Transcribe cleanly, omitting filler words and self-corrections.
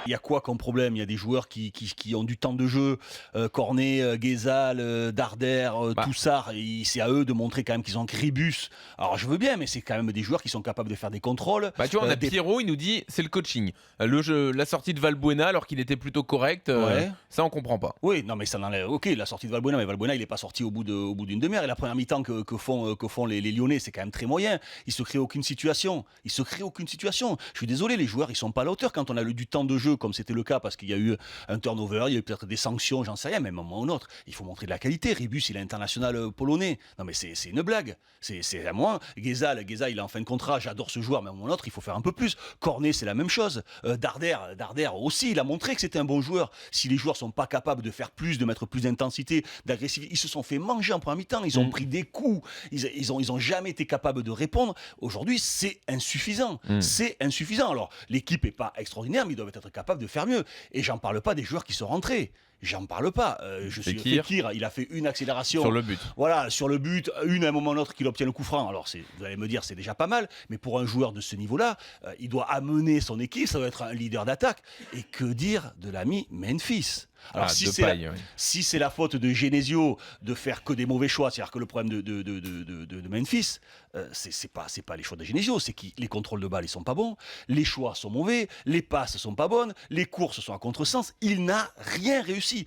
Il y a quoi comme problème? Il y a des joueurs qui ont du temps de jeu, Cornet, Guézal, Darder, Bah, Toussard, c'est à eux de montrer quand même qu'ils ont Ribus. Alors je veux bien, mais c'est quand même des joueurs qui sont capables de faire des contrôles. tu vois, on a des... Pierrot, il nous dit c'est le coaching. Le jeu, la sortie de Valbuena alors qu'il était plutôt correct, Ouais. ça on comprend pas. Oui, non, mais ça n'enlève. Ok, la sortie de Valbuena, mais Valbuena, il n'est pas sorti au bout d'une demi-heure. Et la première mi-temps que font les Lyonnais, c'est quand même très moyen. Il se crée aucune situation. Je suis désolé, les joueurs, ils sont pas à la hauteur quand on a du temps de jeu, comme c'était le cas, parce qu'il y a eu un turnover, il y a eu peut-être des sanctions, j'en sais rien, mais à un moment ou un autre, il faut montrer de la qualité. Ribus, il est international polonais. Non, mais c'est une blague. C'est à moi. Guézal, il est en fin de contrat. J'adore ce joueur, mais à un moment ou un autre, il faut faire un peu plus. Cornet, c'est la même chose. Darder aussi, il a montré que c'était un bon joueur. Si les joueurs sont pas capables de faire plus, de mettre plus d'intensité, d'agressivité, ils se sont fait manger en première mi-temps. Ils ont pris des coups. Ils ont jamais été capables de répondre. Aujourd'hui, c'est insuffisant. C'est insuffisant. Alors, l'équipe est pas extraordinaire, mais ils doivent être capables de faire mieux. Et j'en parle pas des joueurs qui sont rentrés. J'en parle pas. Fekir, il a fait une accélération. Sur le but. Voilà, sur le but, à un moment ou un autre qu'il obtient le coup franc. Alors, vous allez me dire, c'est déjà pas mal, mais pour un joueur de ce niveau-là, il doit amener son équipe, ça doit être un leader d'attaque. Et que dire de l'ami Memphis? Alors, si c'est la faute de Genesio de faire que des mauvais choix, c'est-à-dire que le problème de Memphis, c'est pas les choix de Genesio, c'est que les contrôles de balle, ils sont pas bons, les choix sont mauvais, les passes sont pas bonnes, les courses sont à contresens, il n'a rien réussi.